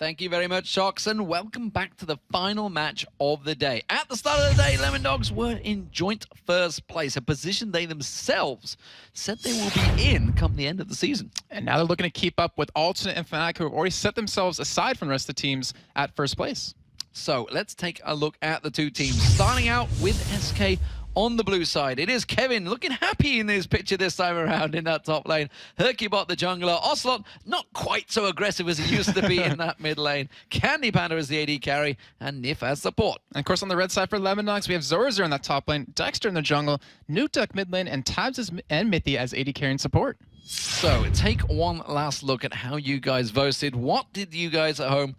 Thank you very much, Shocks, and welcome back to the final match of the day. At the start of the day, Lemondogs were in joint first place, a position they themselves said they will be in come the end of the season. And now they're looking to keep up with Alternate and Fnatic, who have already set themselves aside from the rest of the teams at first place. So let's take a look at the two teams, starting out with SK on the blue side. It is Kevin looking happy in this picture this time around in that top lane. Hercubot the jungler. Ocelot not quite so aggressive as he used to be in that mid lane. Candy Panda as the AD carry and Nif as support. And of course on the red side for Lemondogs, we have Zorzer in that top lane, Dexter in the jungle, Nutuk mid lane, and Tabs and Mithy as AD carry and support. So take one last look at how you guys voted. What did you guys at home,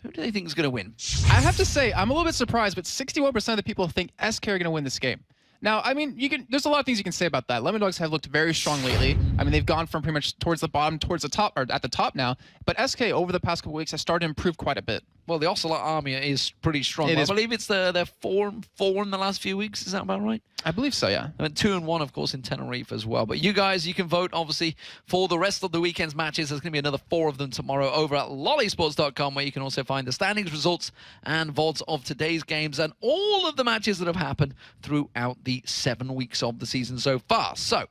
who do they think is going to win? I have to say, I'm a little bit surprised, but 61% of the people think SK are going to win this game. Now, I mean, there's a lot of things you can say about that. Lemondogs have looked very strong lately. I mean, they've gone from pretty much towards the bottom, towards the top, or at the top now. But SK, over the past couple weeks, has started to improve quite a bit. Well, the Ocelot army is pretty strong. I believe it's they're 4-4 in the last few weeks. Is that about right? I believe so, yeah. I mean, 2-1, of course, in Tenerife as well. But you guys, you can vote, obviously, for the rest of the weekend's matches. There's going to be another 4 of them tomorrow over at lollysports.com, where you can also find the standings, results, and VODs of today's games and all of the matches that have happened throughout the 7 weeks of the season so far. So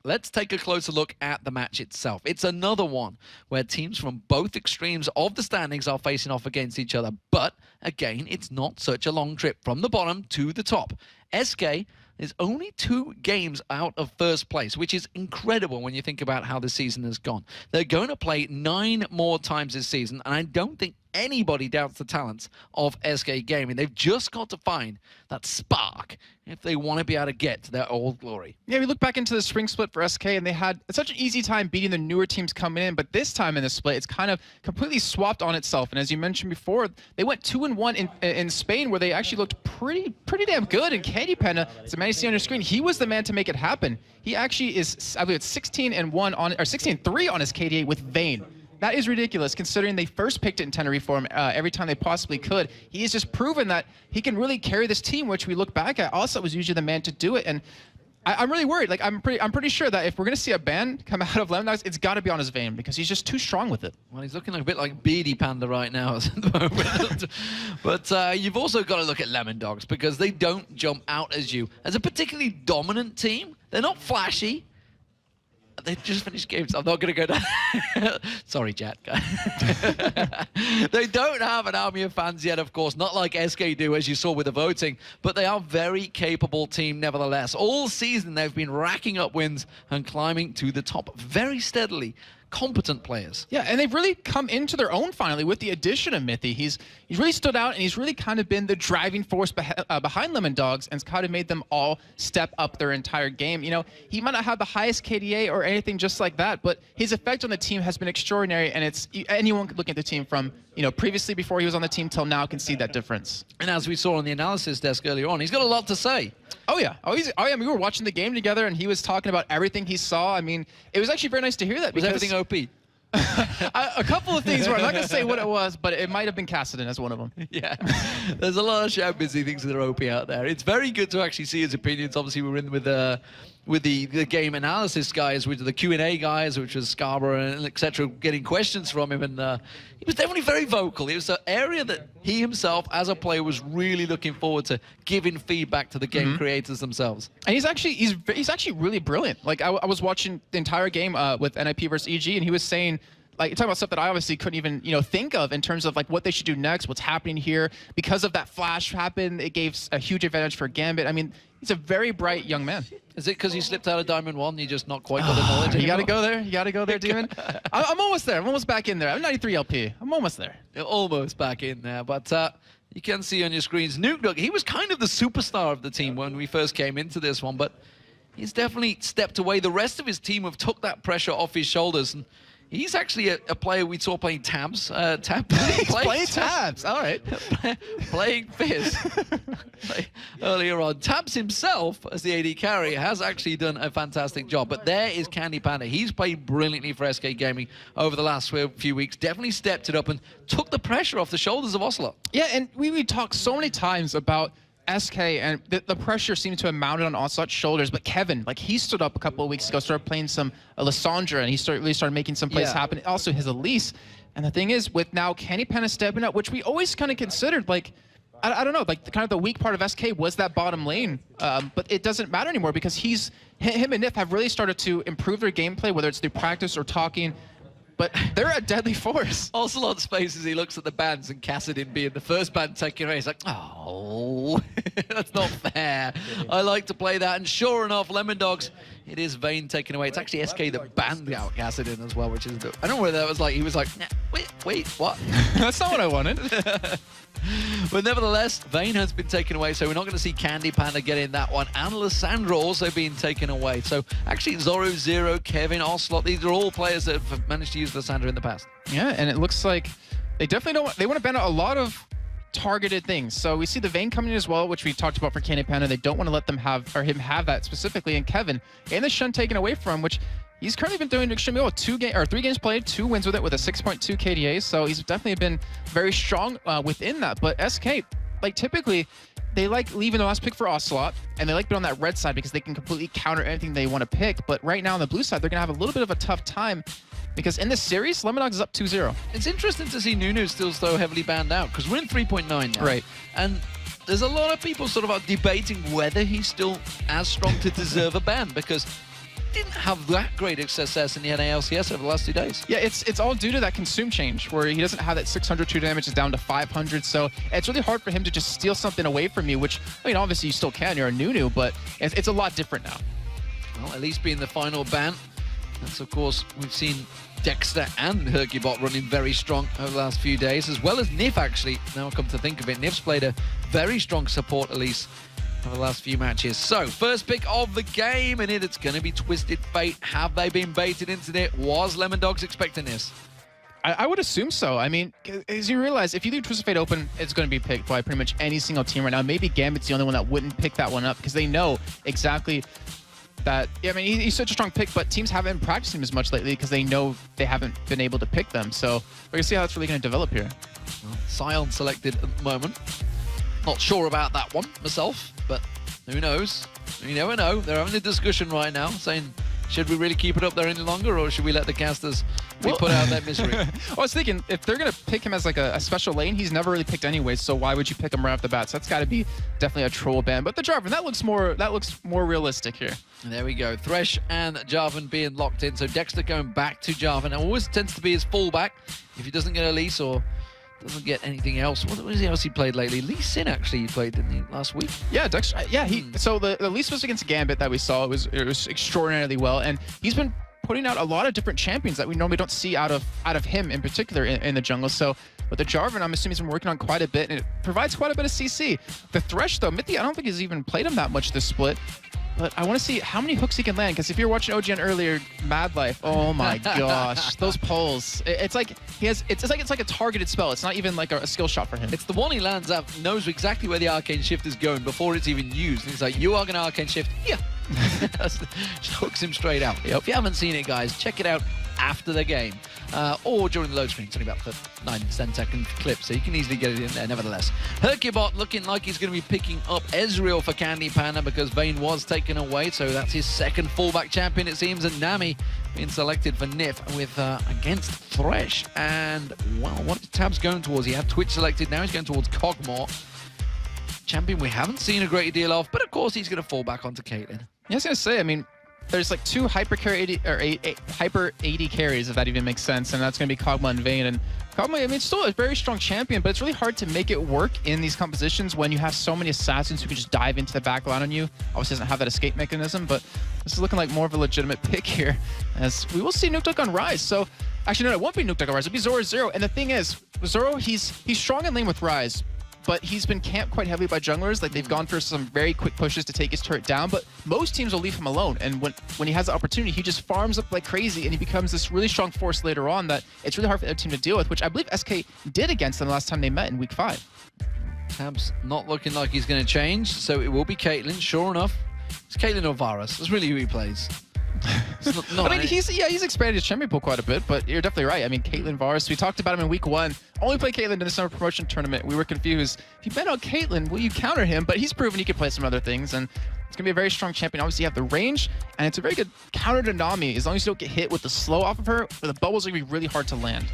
let's take a closer look at the match itself. It's another one where teams from both extremes of the standings are facing off against each other. But again, it's not such a long trip from the bottom to the top. SK is only 2 games out of first place, which is incredible when you think about how the season has gone. They're going to play 9 more times this season, and I don't think anybody doubts the talents of SK Gaming. They've just got to find that spark if they want to be able to get to their old glory. Yeah, we look back into the spring split for SK, and they had such an easy time beating the newer teams coming in, but this time in the split, it's kind of completely swapped on itself. And as you mentioned before, they went 2-1 in Spain, where they actually looked pretty damn good. And Candy Panda, as you see on your screen, he was the man to make it happen. He actually is, I believe it's 16-1 on, or 16-3 on his KDA with Vayne. That is ridiculous, considering they first picked it in Tenerife for him every time they possibly could. He has just proven that he can really carry this team, which we look back at. Also, was usually the man to do it, and I'm really worried. Like, I'm pretty sure that if we're gonna see a ban come out of Lemondogs, it's got to be on his Vayne, because he's just too strong with it. Well, he's looking like a bit like Beady Panda right now at the moment. But you've also got to look at Lemondogs, because they don't jump out as you as a particularly dominant team. They're not flashy. They just finished games. I'm not going to go down. Sorry, Jack. They don't have an army of fans yet, of course, not like SK do, as you saw with the voting, but they are a very capable team nevertheless. All season, they've been racking up wins and climbing to the top very steadily. Competent players. Yeah, and they've really come into their own finally with the addition of Mithy. He's really stood out, and he's really kind of been the driving force behind Lemondogs, and it's kind of made them all step up their entire game. You know, he might not have the highest KDA or anything just like that, but his effect on the team has been extraordinary, and it's anyone looking at the team from, you know, previously before he was on the team till now can see that difference. And as we saw on the analysis desk earlier on, he's got a lot to say. Oh yeah, I mean, we were watching the game together, and he was talking about everything he saw. I mean, it was actually very nice to hear that. Was everything OP? A couple of things were, I'm not going to say what it was, but it might have been Kassadin as one of them. Yeah, there's a lot of shout busy things that are OP out there. It's very good to actually see his opinions. Obviously, we were in with the game analysis guys, with the Q&A guys, which was Scarborough and etc., getting questions from him, and he was definitely very vocal. It was an area that he himself, as a player, was really looking forward to giving feedback to the game creators themselves. And he's actually really brilliant. Like, I was watching the entire game with NIP versus EG, and he was saying, like, talking about stuff that I obviously couldn't even, you know, think of in terms of like what they should do next, what's happening here. Because of that flash happened, it gave a huge advantage for Gambit. I mean, he's a very bright young man. Is it because he slipped out of Diamond 1 and you just not quite got the knowledge anymore? You gotta go there. You gotta go there, Demon. I'm almost there. I'm almost back in there. I'm 93 LP. I'm almost there. You're almost back in there, but you can see on your screens, Nuke, he was kind of the superstar of the team when we first came into this one, but he's definitely stepped away. The rest of his team have took that pressure off his shoulders, and he's actually a player we saw playing Tabs. Playing Tabs, all right. Playing Fizz earlier on. Tabs himself, as the AD carry, has actually done a fantastic job. But there is Candy Panda. He's played brilliantly for SK Gaming over the last few weeks. Definitely stepped it up and took the pressure off the shoulders of Ocelot. Yeah, and we talked so many times about SK, and the pressure seemed to have mounted on Ocelot's shoulders, but Kevin, like, he stood up a couple of weeks ago, started playing some Lissandra, and he really started making some plays happen. Also his Elise. And the thing is, with now Candy Panda stepping up, which we always kind of considered, like, I don't know, like, kind of the weak part of SK was that bottom lane, but it doesn't matter anymore because him and Nif have really started to improve their gameplay, whether it's through practice or talking, but they're a deadly force. Ocelot's face as he looks at the bans and Kassadin being the first ban taken away, he's like, oh, that's not fair. I like to play that, and sure enough, Lemondogs, it is Vayne taken away. It's actually SK that banned out Kassadin as well, which is, I don't know whether that was like, he was like, nah, wait, what? That's not what I wanted. But nevertheless, Vayne has been taken away, so we're not going to see Candy Panda get in that one. And Lissandra also being taken away. So actually, Zoro, Zero, Kevin, Ocelot, these are all players that have managed to use Lissandra in the past. Yeah, and it looks like they definitely don't. They want to ban out a lot of targeted things. So we see the Vayne coming in as well, which we talked about for Candy Panda. They don't want to let them have, or him have that specifically. And Kevin, and the Shun taken away from him, which he's currently been doing extremely well. 3 games played, 2 wins with it with a 6.2 KDA. So he's definitely been very strong within that. But SK, like, typically, they like leaving the last pick for Ocelot, and they like being on that red side because they can completely counter anything they want to pick. But right now on the blue side, they're going to have a little bit of a tough time because in this series, Lemondogs is up 2-0. It's interesting to see Nunu still so heavily banned out because we're in 3.9 now. Right. And there's a lot of people sort of are debating whether he's still as strong to deserve a ban because didn't have that great success in the LCS over the last 2 days. Yeah, it's all due to that consume change where he doesn't have that 602 damage, is down to 500. So it's really hard for him to just steal something away from you, which, I mean, obviously you still can, you're a Nunu, but it's a lot different now. Well, at least being the final ban. That's, of course, we've seen Dexter and Hercubot running very strong over the last few days, as well as Nif, actually. Now I come to think of it, Nif's played a very strong support, at least, over the last few matches. So, first pick of the game, and it's going to be Twisted Fate. Have they been baited into it? Was Lemondogs expecting this? I would assume so. I mean, as you realize, if you leave Twisted Fate open, it's going to be picked by pretty much any single team right now. Maybe Gambit's the only one that wouldn't pick that one up because they know exactly that. I mean, he's such a strong pick, but teams haven't been practicing him as much lately because they know they haven't been able to pick them. So we're going to see how that's really going to develop here. Well, Sion selected at the moment. Not sure about that one myself, but who knows? You never know. They're having a discussion right now saying, should we really keep it up there any longer, or should we let the casters be put out of their misery? I was thinking, if they're going to pick him as like a special lane, he's never really picked anyways, so why would you pick him right off the bat? So that's got to be definitely a troll ban. But the Jarvan, that looks more realistic here. And there we go. Thresh and Jarvan being locked in. So Dexter going back to Jarvan. It always tends to be his fallback if he doesn't get Elise or doesn't get anything else. What was else he played lately? Lee Sin actually played, didn't he, last week? Yeah, Dexter. Yeah, so the Elise was against Gambit that we saw. It was extraordinarily well, and he's been putting out a lot of different champions that we normally don't see out of him in particular in the jungle. So with the Jarvan, I'm assuming he's been working on quite a bit, and it provides quite a bit of CC. The Thresh, though, Mithy, I don't think he's even played him that much this split. But I want to see how many hooks he can land, because if you're watching OGN earlier, Mad Life, oh my gosh, those pulls. It's like it's like a targeted spell. It's not even like a skill shot for him. It's the one he lands up, knows exactly where the Arcane Shift is going before it's even used. And he's like, you are going to Arcane Shift here. Just hooks him straight out. Yep. If you haven't seen it, guys, check it out after the game or during the load screen. It's only about 9-10 second clip, so you can easily get it in there nevertheless. Hercubot looking like he's going to be picking up Ezreal for Candy Panda because Vayne was taken away, so that's his second fallback champion, it seems, and Nami being selected for Nif with against Thresh. And, well, what is Tabs going towards? He had Twitch selected, now he's going towards Cogmore. Champion we haven't seen a great deal of, but of course he's going to fall back onto Caitlyn. I was going to say, I mean, there's like 2 hyper carry 80 or hyper 80 carries, if that even makes sense, and that's going to be Kog'Maw and Vayne. And Kog'Maw, I mean, it's still a very strong champion, but it's really hard to make it work in these compositions when you have so many assassins who can just dive into the back line on you. Obviously doesn't have that escape mechanism, but this is looking like more of a legitimate pick here, as we will see Nukeduck on Ryze. So actually, no, it won't be Nukeduck on Ryze. It'll be Zoro Zero. And the thing is, Zoro, he's strong in lane with Ryze, but he's been camped quite heavily by junglers. Like, they've gone for some very quick pushes to take his turret down, but most teams will leave him alone. And when he has the opportunity, he just farms up like crazy, and he becomes this really strong force later on that it's really hard for their team to deal with, which I believe SK did against them last time they met in Week 5. Tabs not looking like he's going to change, so it will be Caitlyn, sure enough. It's Caitlyn or Varus. That's really who he plays. I mean, he's expanded his champion pool quite a bit, but you're definitely right. I mean, Caitlyn Varus, we talked about him in week 1. Only played Caitlyn in the summer promotion tournament. We were confused. If you bet on Caitlyn, will you counter him? But he's proven he can play some other things, and it's going to be a very strong champion. Obviously, you have the range, and it's a very good counter to Nami. As long as you don't get hit with the slow off of her, the bubbles are going to be really hard to land.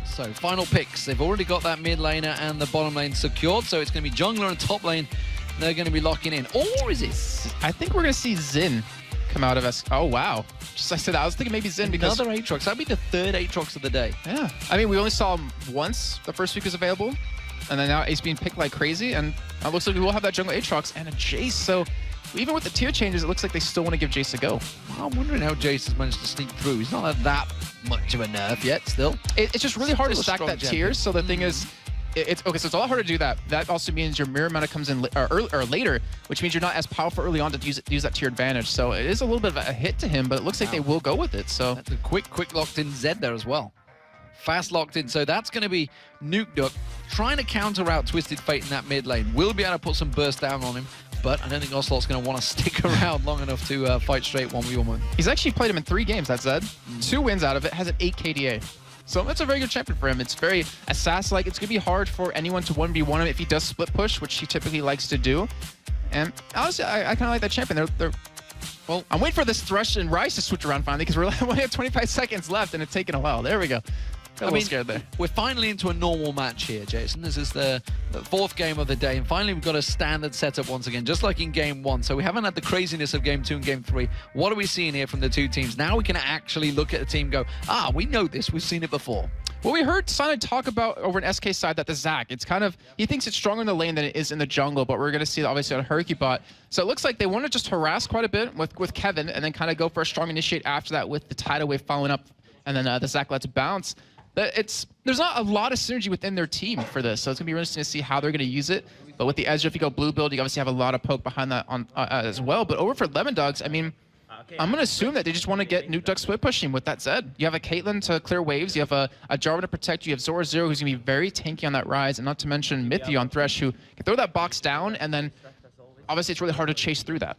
So, final picks. They've already got that mid laner and the bottom lane secured, so it's going to be jungler and top lane they're going to be locking in. Or is it? I think we're going to see Xin come out of us. Oh, wow. Just like I said, I was thinking maybe Xin because... Another Aatrox. That'd be the third Aatrox of the day. Yeah. I mean, we only saw him once the first week was available, and then now he's being picked like crazy, and it looks like we will have that jungle Aatrox and a Jace, so even with the tier changes, it looks like they still want to give Jace a go. Well, I'm wondering how Jace has managed to sneak through. He's not at that much of a nerf yet, still. It's just really hard to stack that tier, so the thing is, it's okay, so it's a lot harder to do that. That also means your mirror mana comes in or later, which means you're not as powerful early on to use that tier advantage. So it is a little bit of a hit to him, but it looks like they will go with it. So that's a quick locked in Zed there as well. Fast locked in. So that's going to be Nuke Duck trying to counter out Twisted Fate in that mid lane. Will be able to put some burst down on him, but I don't think Ocelot's going to want to stick around long enough to fight straight 1v1. He's actually played him in 3 games, that Zed. 2 wins out of it, has an 8 KDA. So that's a very good champion for him. It's very assassin-like. It's going to be hard for anyone to 1v1 him if he does split push, which he typically likes to do. And honestly, I kind of like that champion. Well, I'm waiting for this Thresh and Ryze to switch around finally because we only have 25 seconds left and it's taken a while. There we go. Got a little scared there. We're finally into a normal match here, Jason. This is the 4th game of the day, and finally we've got a standard setup once again, just like in Game 1. So we haven't had the craziness of Game 2 and Game 3. What are we seeing here from the 2 teams? Now we can actually look at the team and go, we know this. We've seen it before. Well, we heard Sana talk about over an SK side that the Zac, it's kind of, he thinks it's stronger in the lane than it is in the jungle, but we're going to see it obviously on Hercubot. So it looks like they want to just harass quite a bit with Kevin and then kind of go for a strong initiate after that with the tidal wave following up, and then the Zac lets bounce. There's not a lot of synergy within their team for this, so it's going to be interesting to see how they're going to use it. But with the Ezreal, if you go blue build, you obviously have a lot of poke behind that on as well. But over for Lemondogs, I mean, I'm going to assume that they just want to get Nuke Duck split pushing with that said. You have a Caitlyn to clear waves, you have a Jarvan to protect you, have Zora Zero who's going to be very tanky on that Rise, and not to mention Mithy on Thresh who can throw that box down, and then obviously it's really hard to chase through that.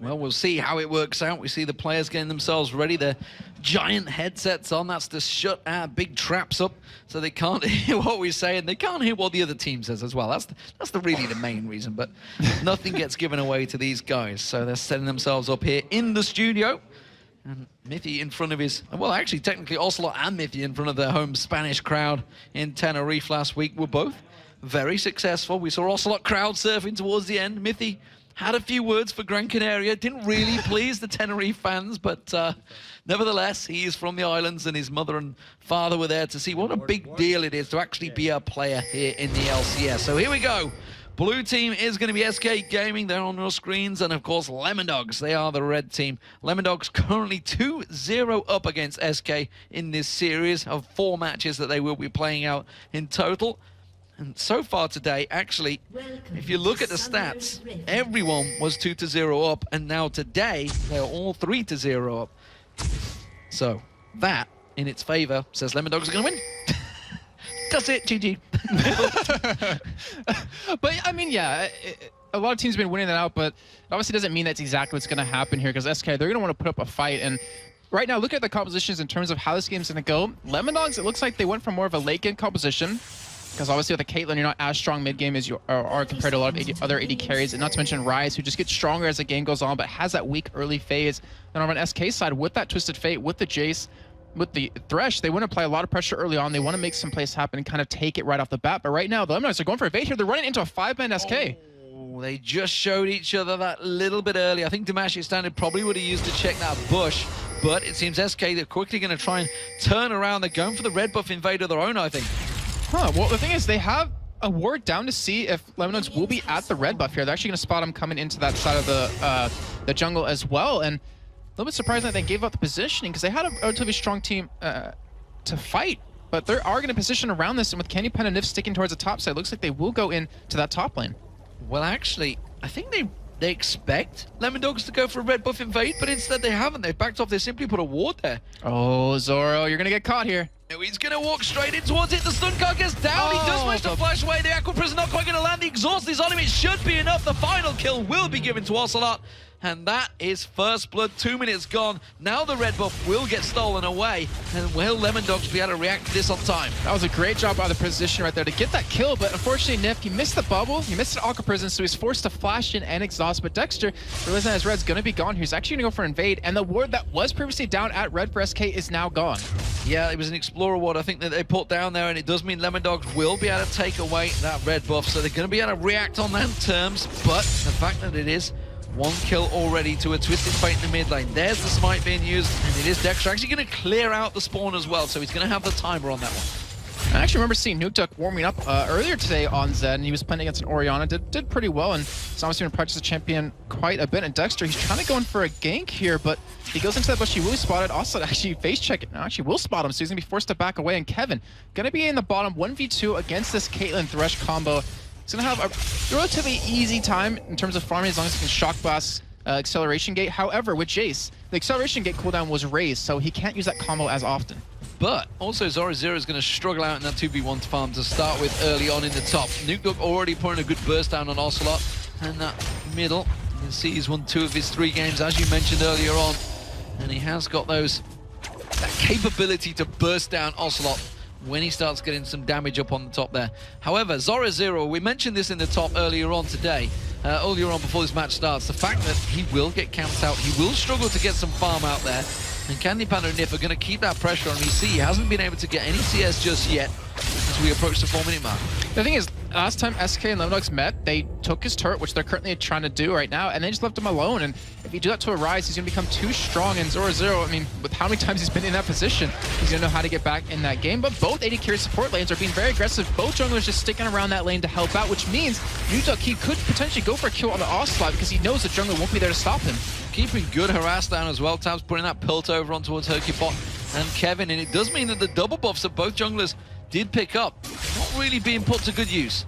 Well, we'll see how it works out. We see the players getting themselves ready. Their giant headsets on. That's to shut our big traps up so they can't hear what we say, and they can't hear what the other team says as well. That's really the main reason, but nothing gets given away to these guys. So they're setting themselves up here in the studio. And Mithy in front of his, well, actually, technically, Ocelot and Mithy in front of their home Spanish crowd in Tenerife last week were both very successful. We saw Ocelot crowd surfing towards the end. Mithy had a few words for Gran Canaria. Didn't really please the Tenerife fans, but nevertheless, he is from the islands, and his mother and father were there to see what a big deal it is to actually be a player here in the LCS. So here we go. Blue team is going to be SK Gaming. They're on your screens. And, of course, Lemondogs. They are the red team. Lemondogs currently 2-0 up against SK in this series of 4 matches that they will be playing out in total. And so far today, actually, if you look at the stats, everyone was 2-0 up, and now today, they're all 3-0 up. So, that, in its favor, says Lemondogs are going to win. That's it, GG. But, I mean, yeah, a lot of teams have been winning that out, but it obviously doesn't mean that's exactly what's going to happen here, because SK, they're going to want to put up a fight, and right now, look at the compositions in terms of how this game's going to go. Lemondogs, it looks like they went for more of a late-game composition, because obviously with a Caitlyn, you're not as strong mid-game as you are compared to a lot of other AD carries, and not to mention Ryze, who just gets stronger as the game goes on, but has that weak early phase. Then on an SK side, with that Twisted Fate, with the Jace, with the Thresh, they want to apply a lot of pressure early on. They want to make some plays happen and kind of take it right off the bat. But right now, the Lemondogs are going for a bait here. They're running into a 5-man SK. Oh, they just showed each other that little bit early. I think Demacia Standard probably would have used to check that bush, but it seems SK, they're quickly going to try and turn around. They're going for the red buff invade of their own, I think. Huh, well, the thing is, they have a ward down to see if Lemondogs will be at the red buff here. They're actually going to spot him coming into that side of the jungle as well. And a little bit surprising that they gave up the positioning, because they had a relatively strong team to fight. But they are going to position around this, and with Candy Pen and Nif sticking towards the top side, it looks like they will go into that top lane. Well, actually, I think they expect Lemondogs to go for a red buff invade, but instead they haven't. They've backed off. They simply put a ward there. Oh, Zoro, you're going to get caught here. No, he's going to walk straight in towards it. The stun card gets down. He does manage to flash away. The Aqua Prison not quite going to land. The exhaust is on him. It should be enough. The final kill will be given to Ocelot. and that is first blood. 2 minutes gone. Now the red buff will get stolen away, and will Lemondogs be able to react to this on time? That was a great job by the position right there to get that kill, but unfortunately, Nif, he missed the bubble, he missed an Aqua Prison, so he's forced to flash in and exhaust, but Dexter, realizing that his red's going to be gone, he's actually going to go for invade, and the ward that was previously down at red for SK is now gone. Yeah, it was an Explorer ward, I think, that they put down there, and it does mean Lemondogs will be able to take away that red buff, so they're going to be able to react on that terms, but the fact that it is one kill already to a Twisted Fate in the mid lane. There's the smite being used, and it is Dexter actually going to clear out the spawn as well, so he's going to have the timer on that one. I actually remember seeing Nukeduck warming up earlier today on Zed, and he was playing against an Orianna, did pretty well, and he's obviously going to practice the champion quite a bit. And Dexter, he's trying to go in for a gank here, but he goes into that bush, he will be spotted. Also, actually face check it, actually will spot him, so he's going to be forced to back away. And Kevin, going to be in the bottom 1v2 against this Caitlyn Thresh combo. He's going to have a relatively easy time in terms of farming as long as he can shock blast acceleration gate. However, with Jace, the acceleration gate cooldown was raised, so he can't use that combo as often. But also Zoro0 is going to struggle out in that 2v1 farm to start with early on in the top. Nukeduck already putting a good burst down on Ocelot, and that middle, you can see he's won 2 of his 3 games, as you mentioned earlier on, and he has got that capability to burst down Ocelot when he starts getting some damage up on the top there. However, Zoro0, we mentioned this in the top earlier on today, earlier on before this match starts, the fact that he will get camped out, he will struggle to get some farm out there, and Candy Panda and Nif are going to keep that pressure on. You see, he hasn't been able to get any CS just yet as we approach the 4-minute mark. The thing is, last time SK and Lemondogs met, they took his turret, which they're currently trying to do right now, and they just left him alone. And if you do that to a Rise, he's going to become too strong. And Zoro0, I mean, with how many times he's been in that position, he's going to know how to get back in that game. But both AD carry support lanes are being very aggressive. Both junglers just sticking around that lane to help out, which means Nukeduck, he could potentially go for a kill on the Ocelot because he knows the jungler won't be there to stop him. Keeping good harass down as well. Tabs putting that pilt over on towards Hercubot and Kevin, and it does mean that the double buffs that both junglers did pick up, not really being put to good use.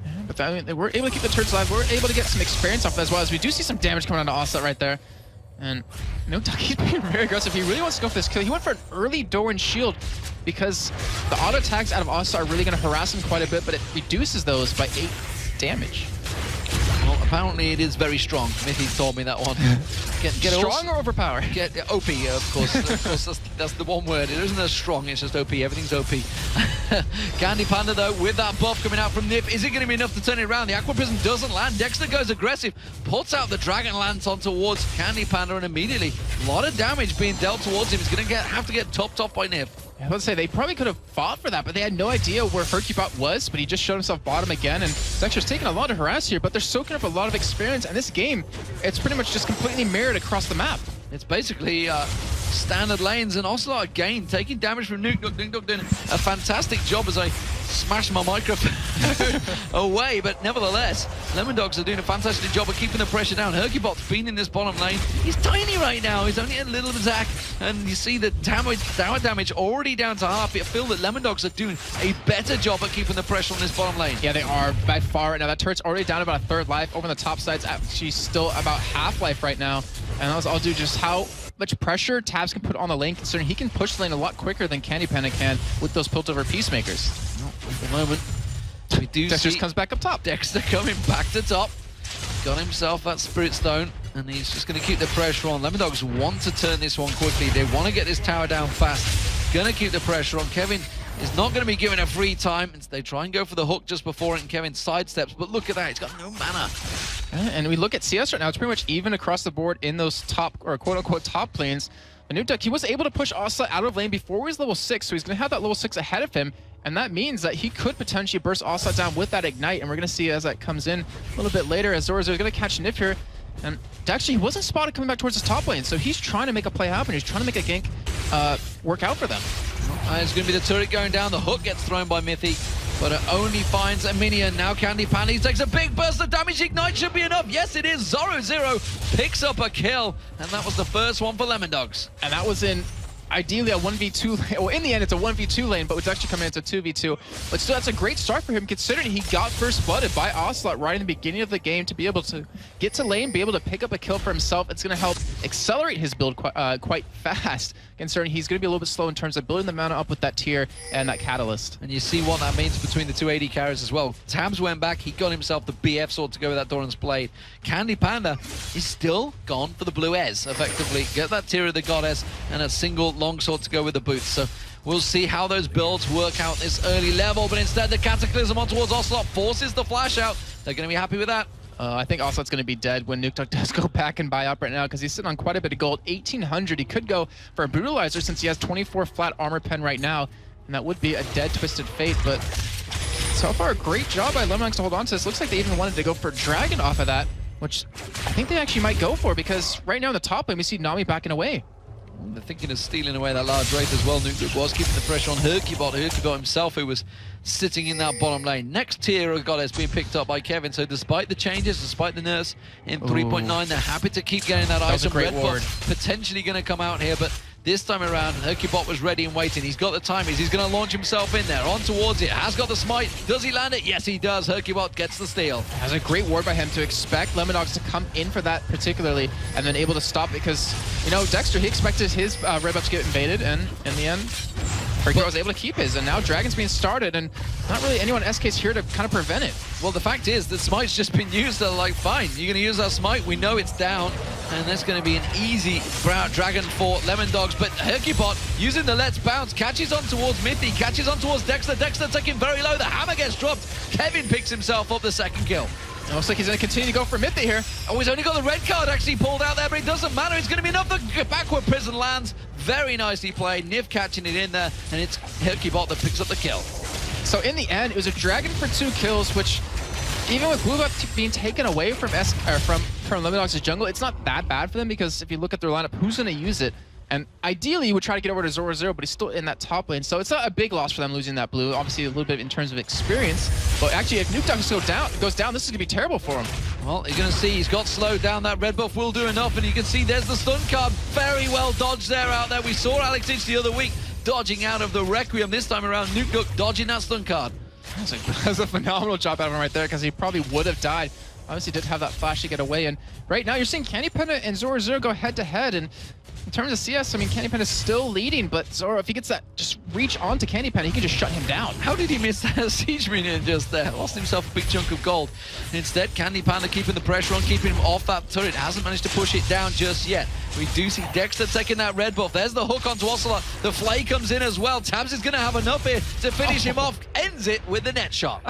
Yeah, but I mean, they were able to keep the turrets alive. We're able to get some experience off as well, as we do see some damage coming on to Ocelot right there. And Nukeduck, he's being very aggressive. He really wants to go for this kill. He went for an early Doran shield because the auto attacks out of Ocelot are really going to harass him quite a bit, but it reduces those by 8 damage. Well, apparently it is very strong. Mithy told me that one. Get strong or overpowered? Get OP, of course. Of course, that's the one word. It isn't as strong, it's just OP. Everything's OP. Candy Panda, though, with that buff coming out from Nif, is it going to be enough to turn it around? The Aqua Prison doesn't land. Dexter goes aggressive, puts out the Dragon Lance on towards Candy Panda, and immediately a lot of damage being dealt towards him. He's going to have to get topped off by Nif. I was say, they probably could have fought for that, but they had no idea where Hercubot was, but he just showed himself bottom again, and Dexter's taking a lot of harass here, but they're soaking up a lot of experience, and this game, it's pretty much just completely mirrored across the map. It's basically standard lanes, and Ocelot again taking damage from Nukeduck. Nukeduck doing a fantastic job as I smash my microphone away, but nevertheless, Lemondogs are doing a fantastic job of keeping the pressure down. Hercubot's been in this bottom lane. He's tiny right now. He's only a little attack, and you see the tower damage already down to half. I feel that Lemondogs are doing a better job at keeping the pressure on this bottom lane. Yeah, they are by far right now. That turret's already down about a 3rd life. Over on the top side's actually still about half life right now, and that was all due just how much pressure Tabs can put on the lane, considering he can push the lane a lot quicker than Candy Panda can with those Piltover Peacemakers. At the moment, we do Dexter see comes back up top. Dexter coming back to top. Got himself that Spirit Stone, and he's just going to keep the pressure on. Lemondogs want to turn this one quickly. They want to get this tower down fast. Going to keep the pressure on. Kevin is not going to be given a free time. They try and go for the hook just before it, and Kevin sidesteps. But look at that. He's got no mana. And we look at CS right now. It's pretty much even across the board in those top, or quote-unquote top lanes. Nukeduck, he was able to push Ocelot out of lane before he was level 6, so he's going to have that level 6 ahead of him, and that means that he could potentially burst Ocelot down with that Ignite, and we're going to see as that comes in a little bit later, as Zoro0 is going to catch Nif here, and actually he wasn't spotted coming back towards his top lane, so he's trying to make a play happen. He's trying to make a gank work out for them. It's going to be the turret going down. The hook gets thrown by Mithy, but it only finds a minion. Now Candy Panda takes a big burst of damage. Ignite should be enough. Yes, it is. Zoro0 picks up a kill, and that was the first one for Lemondogs. And that was in ideally a 1v2 lane. Well, in the end, it's a 1v2 lane, but it's actually coming into 2v2. But still, that's a great start for him, considering he got first blooded by Ocelot right in the beginning of the game to be able to get to lane, be able to pick up a kill for himself. It's going to help accelerate his build quite fast, concerned. He's going to be a little bit slow in terms of building the mana up with that tier and that catalyst. And you see what that means between the two AD carries as well. Tabs went back, he got himself the BF sword to go with that Doran's Blade. Candy Panda is still gone for the blue Ez, effectively. Get that tier of the Goddess and a single longsword to go with the boots. So we'll see how those builds work out this early level, but instead the Cataclysm on towards Ocelot forces the flash out. They're going to be happy with that. I think Ocelot's going to be dead when Nukedog does go back and buy up right now because he's sitting on quite a bit of gold. 1,800. He could go for a Brutalizer since he has 24 flat armor pen right now, and that would be a dead Twisted Fate, but so far a great job by Lemondogs to hold on to this. Looks like they even wanted to go for Dragon off of that, which I think they actually might go for because right now in the top lane we see Nami backing away. They're thinking of stealing away that large Wraith as well. Nukedog was keeping the pressure on Hercubot. Hercubot himself, who was sitting in that bottom lane. Next tier of Goddess being picked up by Kevin. So despite the changes, despite the nerfs in 3.9, they're happy to keep getting that item. Red ward. Potentially going to come out here, but this time around, Hercubot was ready and waiting. He's got the timings. He's going to launch himself in there. On towards it. Has got the smite. Does he land it? Yes, he does. Hercubot gets the steal. Has a great ward by him to expect Lemondogs to come in for that particularly, and then able to stop because, you know, Dexter, he expected his red buff to get invaded, and in the end, Hercubot was able to keep his, and now Dragon's being started, and not really anyone SK's here to kind of prevent it. Well, the fact is, the smite's just been used. They're like, fine, you're going to use our smite. We know it's down, and that's going to be an easy Dragon for Lemondogs. But Hercubot, using the Let's Bounce, catches on towards Mithy, catches on towards Dexter. Dexter taking very low. The hammer gets dropped. Kevin picks himself up the second kill. It looks like he's going to continue to go for Mithy here. Oh, he's only got the red card actually pulled out there, but it doesn't matter. It's going to be enough. The backward prison lands. Very nicely played. Niv catching it in there, and it's Hercubot that picks up the kill. So in the end, it was a Dragon for 2 kills, which even with blue buff being taken away from Lemondogs' jungle, it's not that bad for them because if you look at their lineup, who's going to use it? And ideally, you would try to get over to Zoro, but he's still in that top lane. So it's not a big loss for them losing that blue. Obviously, a little bit in terms of experience. But actually, if Nukedogs goes down, this is going to be terrible for him. Well, you're going to see he's got slowed down. That red buff will do enough. And you can see there's the stun card. Very well dodged there out there. We saw Alex Inch the other week dodging out of the Requiem. This time around, Nukedog dodging that stun card. That's a phenomenal job out of him right there because he probably would have died. Obviously did have that flash to get away, and right now you're seeing Candy Panda and Zoro go head to head, and in terms of CS, I mean, Candy Panda's still leading, but Zoro, if he gets that just reach onto Candy Panda, he can just shut him down. How did he miss that siege minion just there? Lost himself a big chunk of gold. Instead, Candy Panda keeping the pressure on, keeping him off that turret. Hasn't managed to push it down just yet. We do see Dexter taking that red buff. There's the hook onto Ocelot. The flay comes in as well. Tabs is going to have enough here to finish him off. Ends it with the net shot.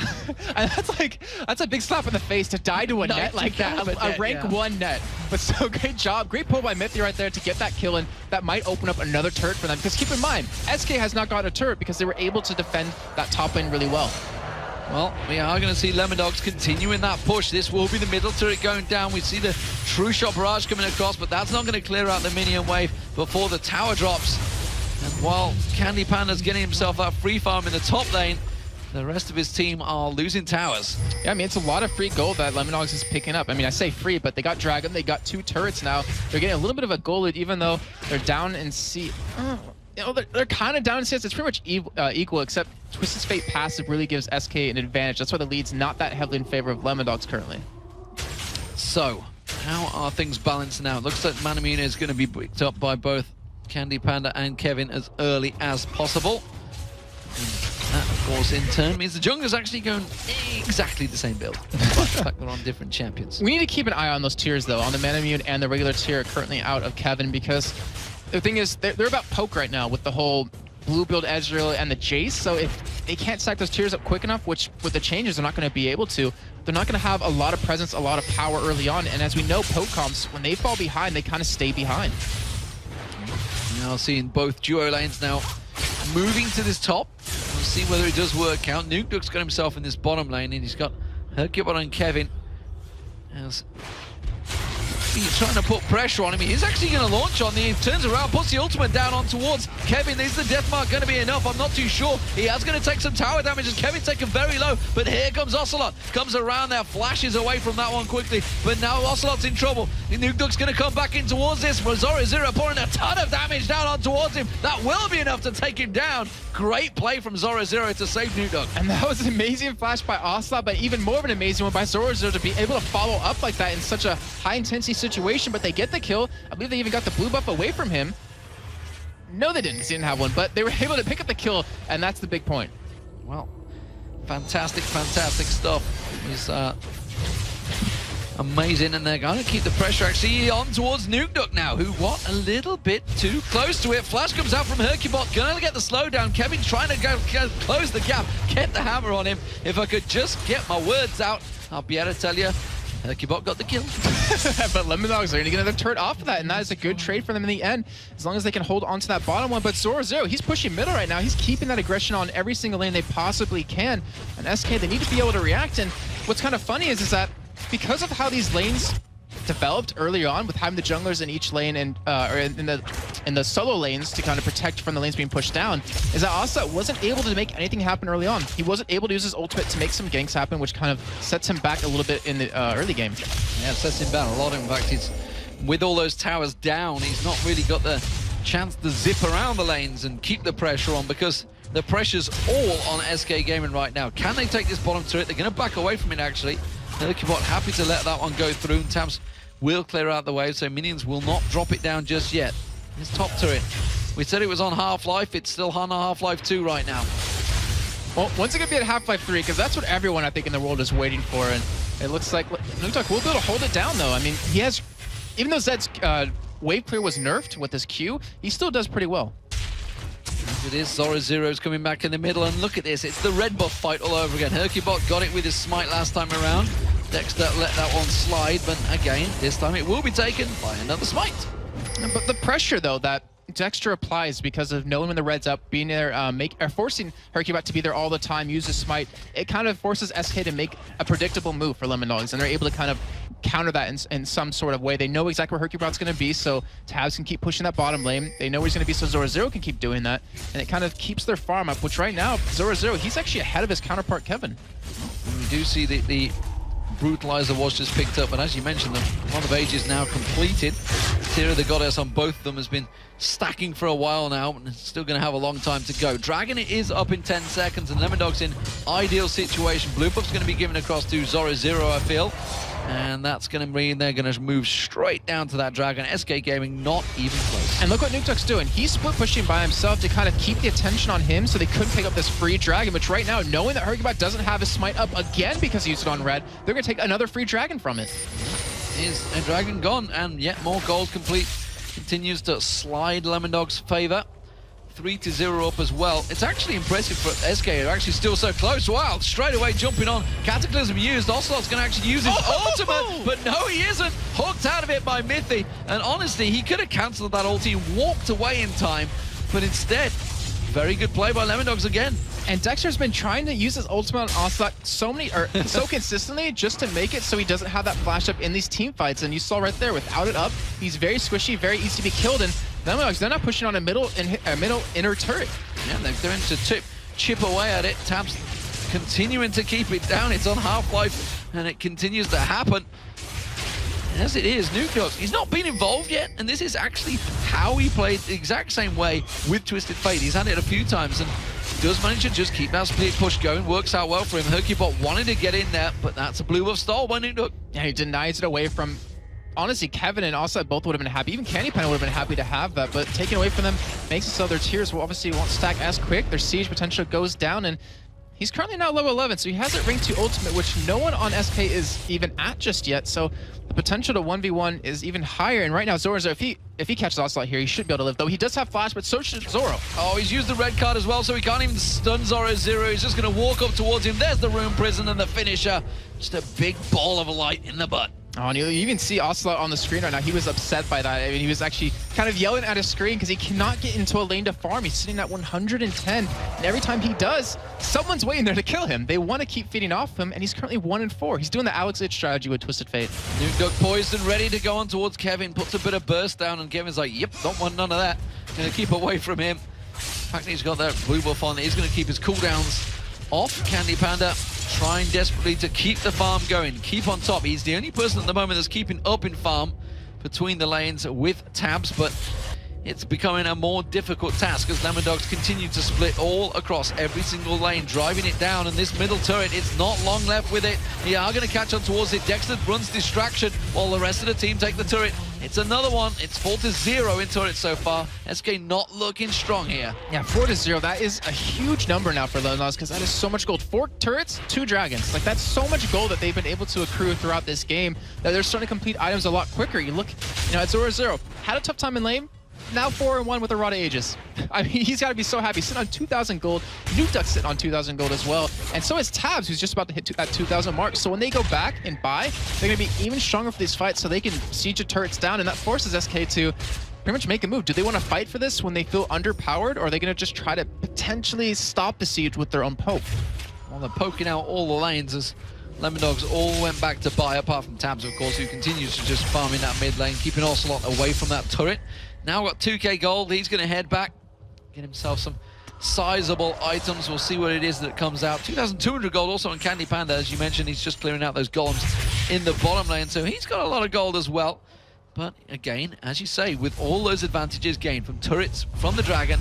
And that's a big slap in the face to die to a net like that. A rank 1 net. But so great job. Great pull by Mithy right there to get that kill, and that might open up another turret for them. Because keep in mind, SK has not gotten a turret because they were able to defend that top lane really well. Well, we are going to see Lemondogs continuing that push. This will be the middle turret going down. We see the True Shot barrage coming across, but that's not going to clear out the minion wave before the tower drops. And while Candy Panda's getting himself that free farm in the top lane, the rest of his team are losing towers. Yeah, I mean, it's a lot of free gold that Lemondogs is picking up. I mean, I say free, but they got Dragon, they got 2 turrets now. They're getting a little bit of a gold lead, even though they're down in C. You know, they're kind of down in CS. It's pretty much equal, except Twisted Fate passive really gives SK an advantage. That's why the lead's not that heavily in favor of Lemondogs currently. So, how are things balanced now? It looks like Manamune is going to be picked up by both Candy Panda and Kevin as early as possible. And that, of course, in turn means the jungler's actually going exactly the same build. Despite the fact they're on different champions. We need to keep an eye on those tiers, though, on the Manamune and the regular tier currently out of Kevin, because the thing is, they're about poke right now with the whole blue build Ezreal and the Jace, so if they can't stack those tiers up quick enough, which with the changes they're not going to be able to, they're not going to have a lot of presence, a lot of power early on, and as we know, poke comps, when they fall behind, they kind of stay behind. Now seeing both duo lanes now moving to this top. We'll see whether it does work out. Nukedog's got himself in this bottom lane, and he's got Hercubot and Kevin. As he's trying to put pressure on him. He's actually going to launch on the. He turns around, puts the ultimate down on towards Kevin. Is the death mark going to be enough? I'm not too sure. He is going to take some tower damage as Kevin's taken very low. But here comes Ocelot. Comes around there, flashes away from that one quickly. But now Ocelot's in trouble. Nukedog's going to come back in towards this. Zoro pouring a ton of damage down on towards him. That will be enough to take him down. Great play from Zoro to save Nukedog. And that was an amazing flash by Ocelot, but even more of an amazing one by Zoro to be able to follow up like that in such a high intensity situation, but they get the kill. I believe they even got the blue buff away from him. No, they didn't, because he didn't have one, but they were able to pick up the kill, and that's the big point. Well, fantastic stuff. He's amazing, and they're going to keep the pressure actually on towards Nukeduck now, who got a little bit too close to it. Flash comes out from Hercubot, going to get the slowdown. Kevin trying to go close the gap, get the hammer on him. If I could just get my words out, I'll be able to tell you, Hercubot got the kill. But Lemondogs are going to get another turret off of that, and that is a good trade for them in the end, as long as they can hold on to that bottom one. But Zoro, he's pushing middle right now. He's keeping that aggression on every single lane they possibly can. And SK, they need to be able to react. And what's kind of funny is that because of how these lanes developed early on, with having the junglers in each lane and or in the solo lanes to kind of protect from the lanes being pushed down, is that Asa wasn't able to make anything happen early on. He wasn't able to use his ultimate to make some ganks happen, which kind of sets him back a little bit in the early game. Yeah, it sets him back a lot. In fact, he's with all those towers down, he's not really got the chance to zip around the lanes and keep the pressure on, because the pressure's all on SK Gaming right now. Can they take this bottom turret? They're going to back away from it, actually. Hercubot happy to let that one go through, and Tabs will clear out the way, so minions will not drop it down just yet. His top turret, we said it was on Half-Life, it's still on Half-Life 2 right now. Well, when's it going to be at Half-Life 3? Because that's what everyone, I think, in the world is waiting for, and it looks like Nukeduck will be able to hold it down, though. I mean, he has, even though Zed's wave clear was nerfed with his Q, he still does pretty well. It is. Zoro coming back in the middle, and look at this. It's the red buff fight all over again. Hercubot got it with his smite last time around. Dexter let that one slide, but again, this time it will be taken by another smite. But the pressure, though, that Dexter applies because of knowing when the red's up, being there, forcing Hercubot to be there all the time, use his smite, it kind of forces SK to make a predictable move for Lemondogs, and they're able to kind of counter that in some sort of way. They know exactly where Hercubot's going to be, so Tabs can keep pushing that bottom lane. They know where he's going to be, so Zoro can keep doing that, and it kind of keeps their farm up, which right now, Zoro, he's actually ahead of his counterpart, Kevin. And we do see the Brutalizer was just picked up, but as you mentioned, the One of Age is now completed. Tear of the Goddess on both of them has been stacking for a while now, and it's still going to have a long time to go. Dragon is up in 10 seconds, and Lemondogs in ideal situation. Blue buff's going to be given across to Zoro, I feel. And that's going to mean they're going to move straight down to that Dragon. SK Gaming not even close. And look what Nukeduck's doing. He's split pushing by himself to kind of keep the attention on him so they couldn't pick up this free Dragon, which right now, knowing that Hercubot doesn't have his smite up again because he used it on red, they're going to take another free Dragon from it. Is a Dragon gone, and yet more gold complete. Continues to slide Lemondogs' favor. 3-0 up as well. It's actually impressive for SK, they're actually still so close. Wow, straight away jumping on. Cataclysm used. Ocelot's going to actually use his ultimate, but no, he isn't. Hooked out of it by Mythy. And honestly, he could have cancelled that ulti, walked away in time, but instead, very good play by Lemondogs again. And Dexter's been trying to use his ultimate on Ocelot so consistently just to make it so he doesn't have that flash up in these team fights. And you saw right there, without it up, he's very squishy, very easy to be killed. And Lemondogs, they're not pushing on a middle inner turret. Yeah, they're going to chip away at it. Tabs continuing to keep it down. It's on Half-Life, and it continues to happen. As it is, Nukeduck, he's not been involved yet, and this is actually how he played the exact same way with Twisted Fate. He's had it a few times and does manage to just keep that split push going. Works out well for him. Hercubot wanted to get in there, but that's a blue buff stall by Nukeduck. Yeah, he denies it away from... Honestly, Kevin and Ocelot both would have been happy. Even Candy Panda would have been happy to have that, but taken away from them makes it so their tiers will obviously won't stack as quick. Their siege potential goes down, and he's currently now level 11, so he has it ranked to ultimate, which no one on SK is even at just yet. So the potential to 1v1 is even higher. And right now, Zoro, if he catches Ocelot here, he should be able to live. Though he does have flash, but so should Zoro. Oh, he's used the red card as well, so he can't even stun Zoro. He's just going to walk up towards him. There's the Rune Prison and the finisher. Just a big ball of light in the butt. Oh, and you even see Ocelot on the screen right now. He was upset by that. I mean, he was actually kind of yelling at his screen because he cannot get into a lane to farm. He's sitting at 110, and every time he does, someone's waiting there to kill him. They want to keep feeding off him, and he's currently 1-4. He's doing the Alex Itch strategy with Twisted Fate. Nukeduck poised and ready to go on towards Kevin. Puts a bit of burst down, and Kevin's like, yep, don't want none of that. Gonna keep away from him. In fact, he's got that blue buff on. He's gonna keep his cooldowns off. Candy Panda trying desperately to keep the farm going, keep on top. He's the only person at the moment that's keeping up in farm between the lanes with Tabs, but it's becoming a more difficult task as Lemondogs continue to split all across every single lane, driving it down. And this middle turret, it's not long left with it. They are going to catch on towards it. Dexter runs distraction while the rest of the team take the turret. It's another one. It's 4-0 in turret so far. SK not looking strong here. Yeah, 4-0. That is a huge number now for Lemondogs because that is so much gold. 4 turrets, 2 dragons. Like, that's so much gold that they've been able to accrue throughout this game that they're starting to complete items a lot quicker. You look, at 0-0. Had a tough time in lane. Now 4-1 with a Rod of Aegis. I mean, he's got to be so happy. Sitting on 2,000 gold. Nukeduck's sitting on 2,000 gold as well. And so is Tabs, who's just about to hit that 2,000 mark. So when they go back and buy, they're going to be even stronger for these fights so they can siege the turrets down. And that forces SK to pretty much make a move. Do they want to fight for this when they feel underpowered? Or are they going to just try to potentially stop the siege with their own poke? Well, they're poking out all the lanes as Lemondogs all went back to buy, apart from Tabs, of course, who continues to just farm in that mid lane, keeping Ocelot away from that turret. Now got 2k gold. He's going to head back, get himself some sizable items. We'll see what it is that comes out. 2,200 gold also on Candy Panda. As you mentioned, he's just clearing out those golems in the bottom lane, so he's got a lot of gold as well. But again, as you say, with all those advantages gained from turrets, from the dragon,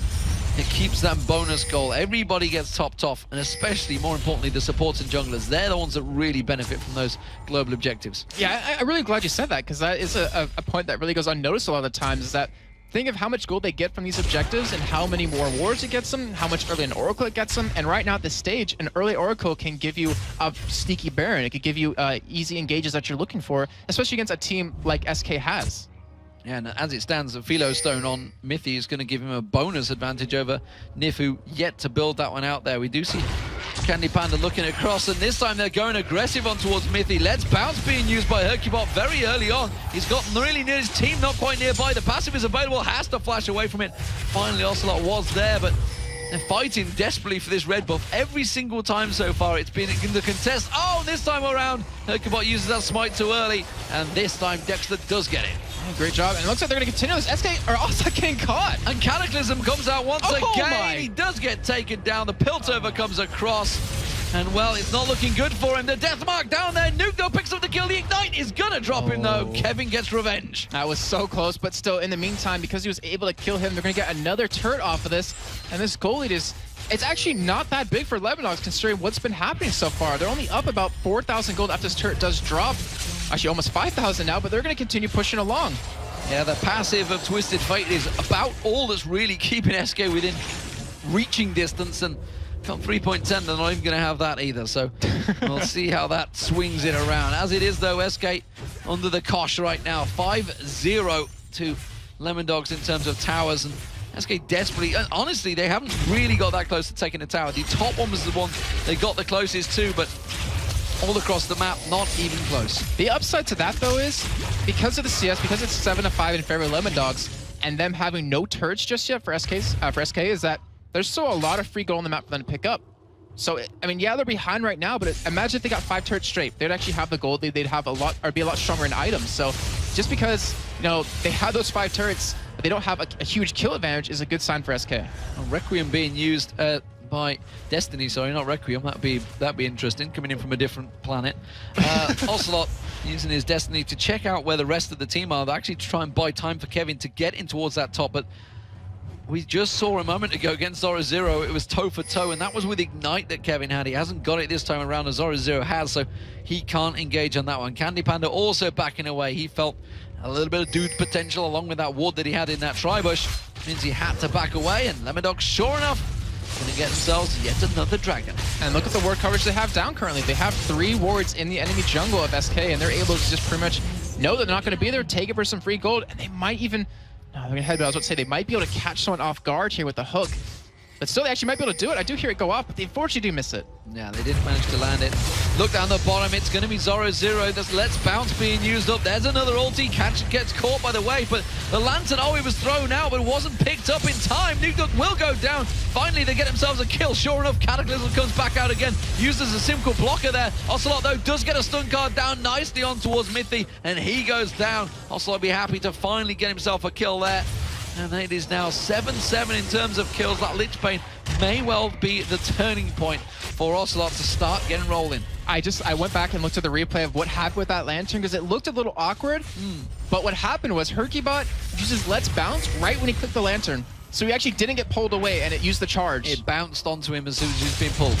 it keeps that bonus gold. Everybody gets topped off, and especially, more importantly, the supports and junglers. They're the ones that really benefit from those global objectives. Yeah, I'm really glad you said that, because that is a point that really goes unnoticed a lot of the times, is that think of how much gold they get from these objectives and how many more wars it gets them, how much early an Oracle it gets them. And right now at this stage, an early Oracle can give you a sneaky Baron. It could give you easy engages that you're looking for, especially against a team like SK has. Yeah, and as it stands, the Philo Stone on Mithy is going to give him a bonus advantage over Nifu, yet to build that one out there. We do see Candy Panda looking across, and this time they're going aggressive on towards Mithy. Let's Bounce being used by Hercubot very early on. He's got really near his team, not quite nearby. The passive is available, has to flash away from it. Finally, Ocelot was there, but they're fighting desperately for this red buff. Every single time so far, it's been in the contest. Oh, this time around, Hercubot uses that smite too early, and this time Dexter does get it. Great job, and it looks like they're going to continue this. SK are also getting caught. And Cataclysm comes out once again. My. He does get taken down. The Piltover comes across. And, well, it's not looking good for him. The death mark down there. Nuke, though, picks up the kill. The Ignite is going to drop him, though. Kevin gets revenge. That was so close, but still, in the meantime, because he was able to kill him, they're going to get another turret off of this. And this goal lead is... it's actually not that big for Lemondogs considering what's been happening so far. They're only up about 4,000 gold after this turret does drop. Actually, almost 5,000 now, but they're going to continue pushing along. Yeah, the passive of Twisted Fate is about all that's really keeping SK within reaching distance, and come 3.10, they're not even going to have that either, so we'll see how that swings it around. As it is, though, SK under the cosh right now, 5-0 to Lemondogs in terms of towers, and SK desperately, and honestly, they haven't really got that close to taking the tower. The top one was the one they got the closest to, but all across the map, not even close. The upside to that, though, is because of the CS, because it's 7-5 in favor of Lemondogs, and them having no turrets just yet for SK, is that there's still a lot of free gold on the map for them to pick up. So, I mean, yeah, they're behind right now, but imagine if they got 5 turrets straight. They'd actually have the gold. They'd have a lot, or be a lot stronger in items. So, just because, they have those 5 turrets, but they don't have a huge kill advantage is a good sign for SK. Well, Requiem being used by Destiny, sorry, not Requiem. That'd be interesting, coming in from a different planet. Ocelot using his Destiny to check out where the rest of the team are, actually to try and buy time for Kevin to get in towards that top, but we just saw a moment ago against Zoro, it was toe for toe, and that was with Ignite that Kevin had. He hasn't got it this time around as Zoro has, so he can't engage on that one. Candy Panda also backing away. He felt a little bit of dude potential along with that ward that he had in that Tribush. Means he had to back away, and Lemondogs, sure enough, going to get themselves yet another dragon. And look at the ward coverage they have down currently. They have 3 wards in the enemy jungle of SK, and they're able to just pretty much know they're not going to be there, take it for some free gold, and they might even... no, they're going to head, but I was about to say, they might be able to catch someone off guard here with the hook. But still, they actually might be able to do it. I do hear it go off, but they unfortunately do miss it. Yeah, they didn't manage to land it. Look down the bottom, it's going to be Zoro. That's Let's Bounce being used up. There's another ulti. Gets caught by the wave, but the lantern, it was thrown out, but wasn't picked up in time. Nuke will go down. Finally, they get themselves a kill. Sure enough, Cataclysm comes back out again, used as a simple blocker there. Ocelot, though, does get a stun card down nicely on towards Mithy, and he goes down. Ocelot will be happy to finally get himself a kill there. And it is now 7-7 in terms of kills. That Lich Bane may well be the turning point for Ocelot to start getting rolling. I went back and looked at the replay of what happened with that lantern because it looked a little awkward. But what happened was Hercubot uses Let's Bounce right when he clicked the lantern. So he actually didn't get pulled away and it used the charge. It bounced onto him as soon as he was being pulled.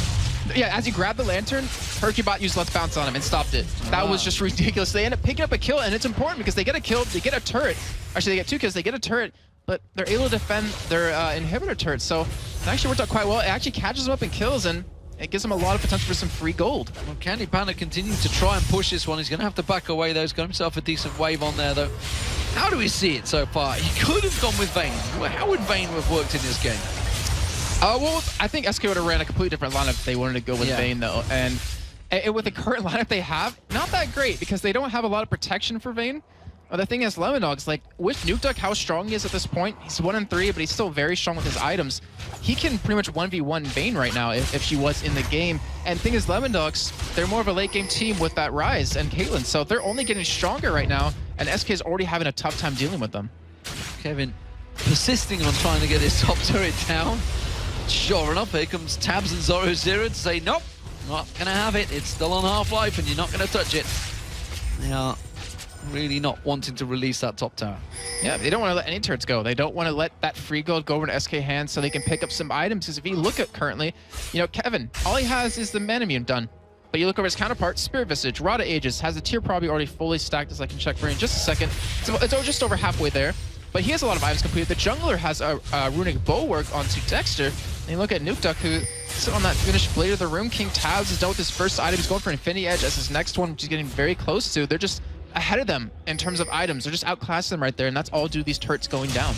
Yeah, as he grabbed the lantern, Hercubot used Let's Bounce on him and stopped it. That was just ridiculous. They end up picking up a kill, and it's important because they get a kill, they get a turret. Actually, they get 2 kills, they get a turret, but they're able to defend their inhibitor turret. So it actually worked out quite well. It actually catches them up and kills, and it gives him a lot of potential for some free gold. Well, Candy Panda continues to try and push this one. He's going to have to back away, though. He's got himself a decent wave on there, though. How do we see it so far? He could have gone with Vayne. How would Vayne have worked in this game? Well, I think SK would have ran a completely different lineup if they wanted to go with Vayne, though. And with the current lineup they have, not that great because they don't have a lot of protection for Vayne. The thing is, Lemondogs, like, with Nukeduck, how strong he is at this point, he's 1-3, but he's still very strong with his items. He can pretty much 1v1 Vayne right now if she was in the game. And the thing is, Lemondogs, they're more of a late-game team with that Ryze and Caitlyn, so they're only getting stronger right now, and SK is already having a tough time dealing with them. Kevin persisting on trying to get his top turret down. Sure enough, here comes Tabs and Zoro0 to say, nope, not going to have it. It's still on half-life, and you're not going to touch it. They are really not wanting to release that top tower. Yeah, they don't want to let any turrets go. They don't want to let that free gold go over to SK hands so they can pick up some items. Because if you look at currently, you know, Kevin, all he has is the Manimune done. But you look over his counterpart, Spirit Visage, Rod of Ages, has the tier probably already fully stacked, as I can check for you in just a second. It's just over halfway there. But he has a lot of items completed. The jungler has a runic bulwark onto Dexter. And you look at Nukeduck, who is on that finished Blade of the Room King. Tabs is done with his first item. He's going for Infinity Edge as his next one, which he's getting very close to. They're just ahead of them in terms of items. They're just outclassing them right there, and that's all due to these turrets going down.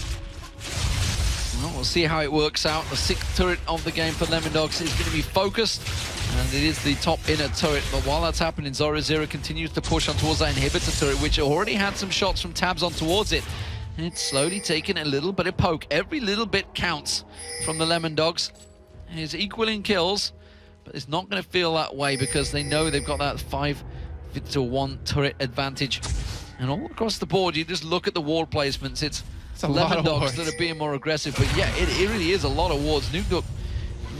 Well, we'll see how it works out. The 6th turret of the game for Lemondogs is going to be focused, and it is the top inner turret. But while that's happening, Zoro0 continues to push on towards that inhibitor turret, which already had some shots from Tabs on towards it. And it's slowly taking a little bit of poke. Every little bit counts from the Lemondogs. It's equaling kills, but it's not going to feel that way because they know they've got that 5-1 turret advantage. And all across the board, you just look at the ward placements. It's Lemondogs that are being more aggressive. But yeah, it really is a lot of wards. Nukeduck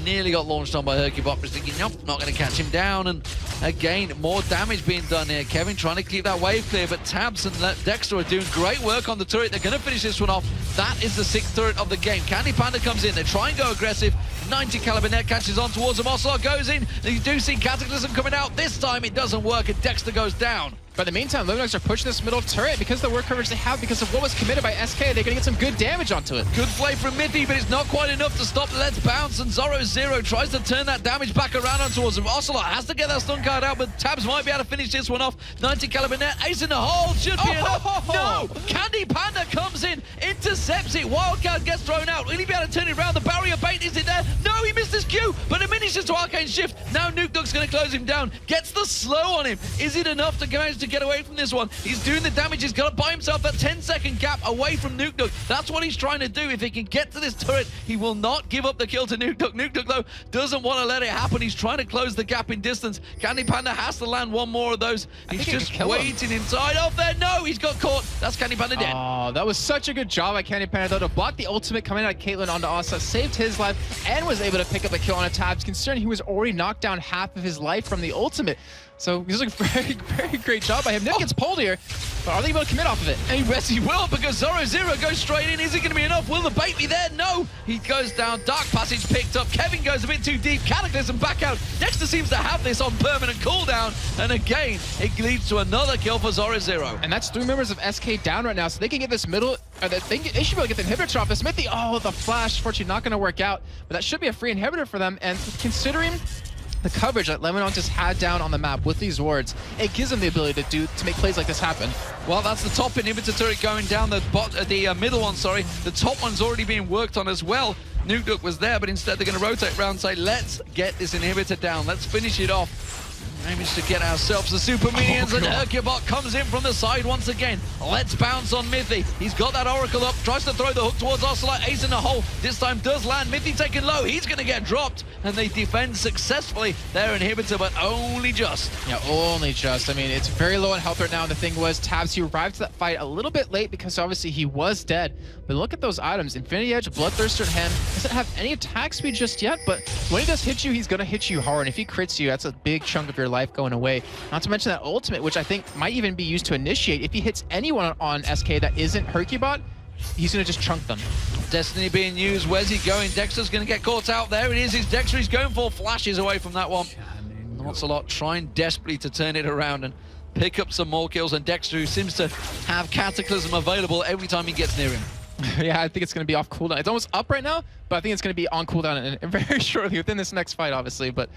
nearly got launched on by Hercubot, just thinking, nope, not going to catch him down. And again, more damage being done here. Kevin trying to keep that wave clear, but Tabs and Dexter are doing great work on the turret. They're going to finish this one off. That is the 6th turret of the game. Candy Panda comes in. They try and go aggressive. 90 caliber net catches on towards him. Ocelot goes in. You do see Cataclysm coming out. This time it doesn't work, and Dexter goes down. But in the meantime, Lemondogs are pushing this middle turret because of the work coverage they have, because of what was committed by SK. They're going to get some good damage onto it. Good play from Mithy, but it's not quite enough to stop Let's Bounce, and Zoro0 tries to turn that damage back around on towards him. Ocelot has to get that stun card out, but Tabs might be able to finish this one off. 90 caliber net, ace in the hole, should be enough. No! Candy Panda comes in, intercepts it, Wildcard gets thrown out. Will he be able to turn it around? The barrier bait, is it there? No, he missed his Q, but it diminishes to Arcane Shift. Now Nukeduck's going to close him down, gets the slow on him. Is it enough to manage to get away from this one? He's doing the damage. He's got to buy himself that 10-second gap away from Nukeduck. That's what he's trying to do. If he can get to this turret, he will not give up the kill to Nukeduck. Nukeduck, though, doesn't want to let it happen. He's trying to close the gap in distance. Candy Panda has to land one more of those. He's just waiting inside of there. No, he's got caught. That's Candy Panda dead. Oh, that was such a good job by Candy Panda, though, to block the ultimate coming out of Caitlyn onto Asa, saved his life, and was able to pick up a kill on a Tabs, considering he was already knocked down half of his life from the ultimate. So this is a very, very great job by him. Nick gets pulled here, but are they able to commit off of it? And yes, he will, because Zoro0 goes straight in. Is it going to be enough? Will the bait be there? No. He goes down. Dark Passage picked up. Kevin goes a bit too deep. Cataclysm back out. Dexter seems to have this on permanent cooldown. And again, it leads to another kill for Zoro0. And that's 3 members of SK down right now, so they can get this middle. They should be able to get the inhibitor off. Smithy, oh, the flash, fortunately not going to work out. But that should be a free inhibitor for them. And considering the coverage that Lemondogs just had down on the map with these wards, it gives them the ability to make plays like this happen. Well, that's the top inhibitor turret going down. The middle one, sorry. The top one's already being worked on as well. Nukeduck was there, but instead they're going to rotate around and say, let's get this inhibitor down. Let's finish it off. Managed to get ourselves the super minions, and Hercubot comes in from the side once again. Let's bounce on Mithy. He's got that Oracle up, tries to throw the hook towards Ocelot. Ace in the hole. This time does land. Mithy taken low. He's going to get dropped, and they defend successfully their inhibitor, but only just. Yeah, only just. I mean, it's very low on health right now, and the thing was, Tabs, he arrived to that fight a little bit late because obviously he was dead. But look at those items. Infinity Edge, Bloodthirster in hand. Doesn't have any attack speed just yet, but when he does hit you, he's going to hit you hard. And if he crits you, that's a big chunk of your life going away. Not to mention that ultimate, which I think might even be used to initiate. If he hits anyone on SK that isn't Hercubot, he's going to just chunk them. Destiny being used. Where's he going? Dexter's going to get caught out. There it is. It's Dexter he's going for. Flashes away from that one. Not a lot. Trying desperately to turn it around and pick up some more kills. And Dexter, who seems to have Cataclysm available every time he gets near him. Yeah, I think it's going to be off cooldown. It's almost up right now, but I think it's going to be on cooldown and very shortly within this next fight, obviously. But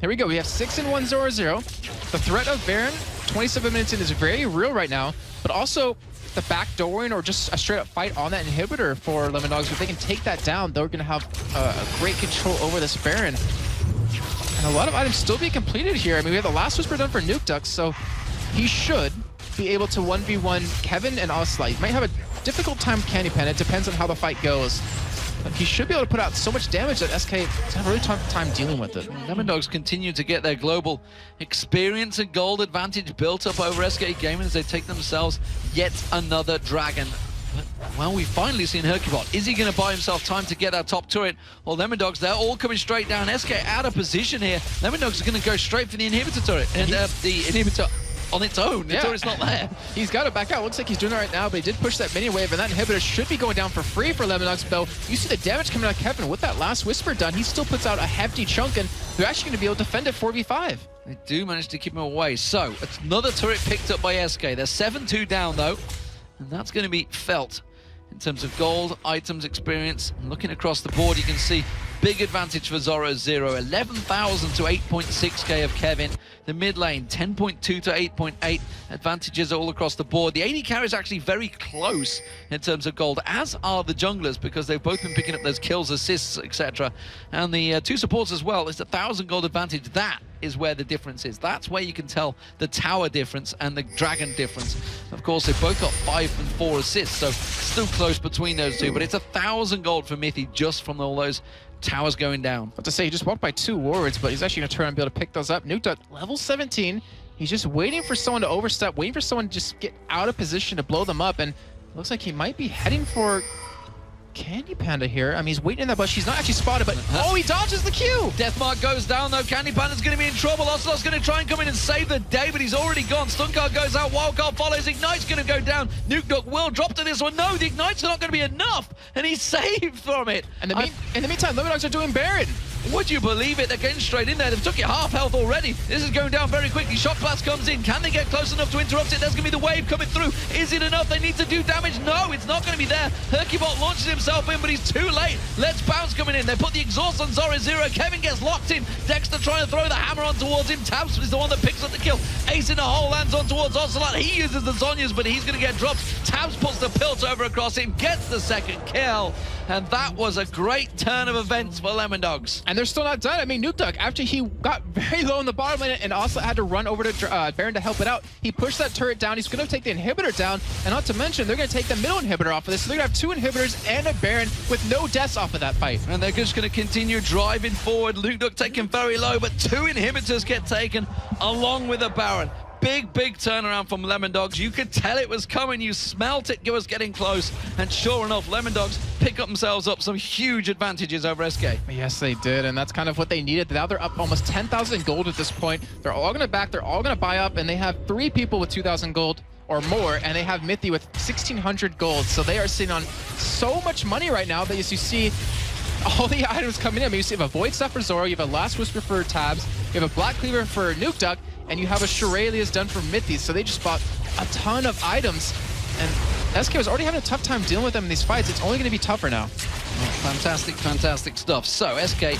here we go. We have 6 and 1 0-0. The threat of Baron, 27 minutes in, is very real right now, but also the backdooring or just a straight up fight on that inhibitor for Lemondogs. If they can take that down, they're going to have a great control over this Baron. And a lot of items still be completed here. I mean, we have the last Whisper done for Lemondogs, so he should be able to 1v1 Kevin and Ocelot. He might have a difficult time with Candy Pen. It depends on how the fight goes. But he should be able to put out so much damage that SK has a really tough time dealing with it. Lemondogs continue to get their global experience and gold advantage built up over SK Gaming as they take themselves yet another dragon. But, well, we've finally seen Hercubot. Is he going to buy himself time to get that top turret? Well, Lemondogs, they're all coming straight down. SK out of position here. Lemondogs are going to go straight for the inhibitor turret. And the inhibitor on its own. The turret's not there. He's got to back out. Looks like he's doing it right now, but he did push that mini wave, and that inhibitor should be going down for free for Lemondogs, though. You see the damage coming out of Kevin. With that last Whisper done, he still puts out a hefty chunk, and they're actually going to be able to defend it 4v5. They do manage to keep him away. So, it's another turret picked up by SK. They're 7-2 down, though, and that's going to be felt in terms of gold, items, experience. And looking across the board, you can see big advantage for Zoro0. 11,000 to 8.6k of Kevin. The mid lane, 10.2 to 8.8. Advantages all across the board. The AD carry is actually very close in terms of gold, as are the junglers, because they've both been picking up those kills, assists, etc. And the two supports as well. It's 1,000 gold advantage. That is where the difference is. That's where you can tell the tower difference and the dragon difference. Of course, they've both got 5 and 4 assists, so still close between those two. But it's 1,000 gold for Mithy just from all those towers going down. But to say, he just walked by 2 wards, but he's actually going to turn and be able to pick those up. Nuked at level 17. He's just waiting for someone to overstep, waiting for someone to just get out of position to blow them up, and it looks like he might be heading for Candy Panda here. I mean, he's waiting in that bush. He's not actually spotted, but oh, he dodges the Q! Deathmark goes down, though. Candy Panda's going to be in trouble. Ocelot's going to try and come in and save the day, but he's already gone. Stun card goes out. Wildcard follows. Ignite's going to go down. Nuke will drop to this one. No, the Ignite's not going to be enough, and he's saved from it. And in the meantime, Lemondogs are doing Baron. Would you believe it? They're getting straight in there. They've took it half health already. This is going down very quickly. Shock Blast comes in. Can they get close enough to interrupt it? There's going to be the wave coming through. Is it enough? They need to do damage. No, it's not going to be there. Hercubot launches himself in, but he's too late. Let's Bounce coming in. They put the exhaust on Zoro0. Kevin gets locked in. Dexter trying to throw the hammer on towards him. Tabs is the one that picks up the kill. Ace in the hole lands on towards Ocelot. He uses the Zhonya's, but he's going to get dropped. Tabs puts the Pilt over across him, gets the second kill. And that was a great turn of events for Lemondogs. And they're still not done. I mean, Nukedog, after he got very low in the bottom lane and also had to run over to Baron to help it out, he pushed that turret down. He's going to take the inhibitor down. And not to mention, they're going to take the middle inhibitor off of this. So they're going to have 2 inhibitors and a Baron with no deaths off of that fight. And they're just going to continue driving forward. Lemondogs taken very low, but 2 inhibitors get taken along with a Baron. Big turnaround from Lemondogs. You could tell it was coming. You smelt it was getting close. And sure enough, Lemondogs pick up themselves up some huge advantages over SK. Yes, they did. And that's kind of what they needed. Now they're up almost 10,000 gold at this point. They're all going to back. They're all going to buy up. And they have 3 people with 2,000 gold or more. And they have Mithy with 1,600 gold. So they are sitting on so much money right now that as you see all the items coming in. I mean, you have a Void Stuff for Zoro. You have a Last Whisper for Tabs. You have a Black Cleaver for Nukedog. And you have a Shuralia's done for Mithy, so they just bought a ton of items. And SK was already having a tough time dealing with them in these fights. It's only going to be tougher now. Oh, fantastic stuff. So SK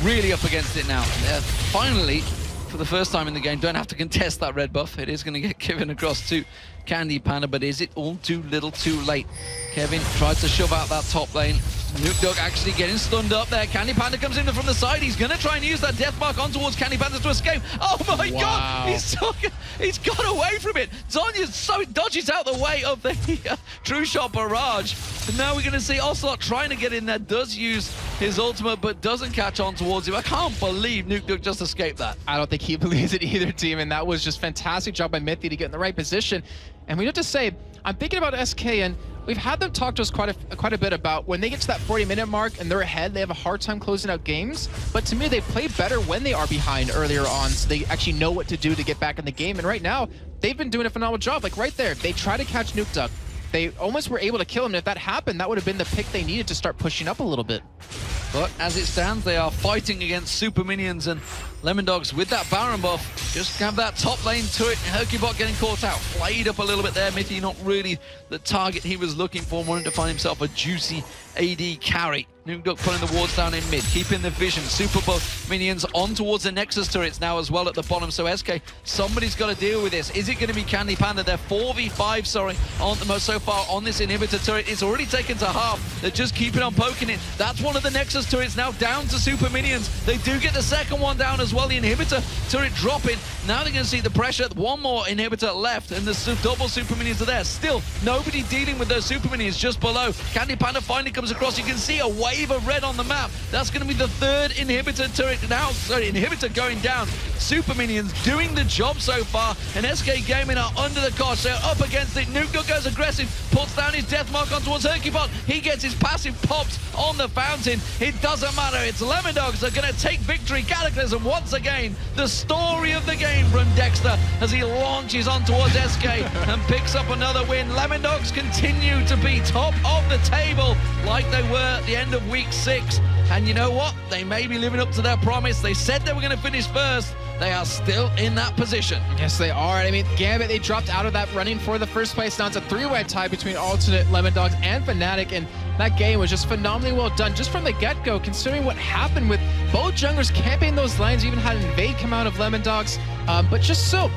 really up against it now. They're finally, for the first time in the game, don't have to contest that red buff. It is going to get given across to Candy Panda, but is it all too little too late? Kevin tries to shove out that top lane. Nukedog actually getting stunned up there. Candy Panda comes in from the side. He's going to try and use that death mark on towards Candy Panda to escape. Oh my god! He's got away from it. Zhonya's dodges out the way of the True Shot barrage. And now we're going to see Ocelot trying to get in there. Does use his ultimate, but doesn't catch on towards him. I can't believe Nukedog just escaped that. I don't think he believes it either, team. And that was just fantastic job by Mithy to get in the right position. And we have to say, I'm thinking about SK, and we've had them talk to us quite a bit about when they get to that 40-minute mark and they're ahead, they have a hard time closing out games. But to me, they play better when they are behind earlier on, so they actually know what to do to get back in the game. And right now, they've been doing a phenomenal job. Like right there, they try to catch Nukedog. they almost were able to kill him. And if that happened, that would have been the pick they needed to start pushing up a little bit. But as it stands, they are fighting against Super Minions, and Lemondogs with that Baron buff just have that top lane turret. Hercubot getting caught out, flayed up a little bit there. Mithy not really the target he was looking for, wanted to find himself a juicy AD carry. Nukeduck putting the wards down in mid, keeping the vision. Super buff minions on towards the Nexus turrets now as well at the bottom. So SK, somebody's got to deal with this. Is it going to be Candy Panda? They're 4v5, sorry, on the most so far on this inhibitor turret. It's already taken to half. They're just keeping on poking it. That's one of the Nexus turrets now down to Super Minions. They do get the second one down as well. The inhibitor turret dropping. Now they're going to see the pressure. One more inhibitor left, and the double Super Minions are there. Still, nobody dealing with those Super Minions just below. Candy Panda finally comes across. You can see a wave of red on the map. That's going to be the third inhibitor turret now. Sorry, inhibitor going down. Super Minions doing the job so far, and SK Gaming are under the cosh. They're up against it. Nukeduck goes aggressive, puts down his death mark on towards Hercubot. He gets his passive popped on the fountain. It doesn't matter. It's Lemondogs that are going to take victory. Cataclysm once again. The story of the game from Dexter as he launches on towards SK and picks up another win. Lemondogs continue to be top of the table like they were at the end of week 6. And you know what? They may be living up to their promise. They said they were going to finish first. They are still in that position. Yes, they are. I mean, Gambit, they dropped out of that running for the first place. Now it's a 3-way tie between Alternate, Lemondogs, and Fnatic, and that game was just phenomenally well done just from the get-go, considering what happened with both junglers camping those lanes. You even had an invade come out of Lemondogs, but just so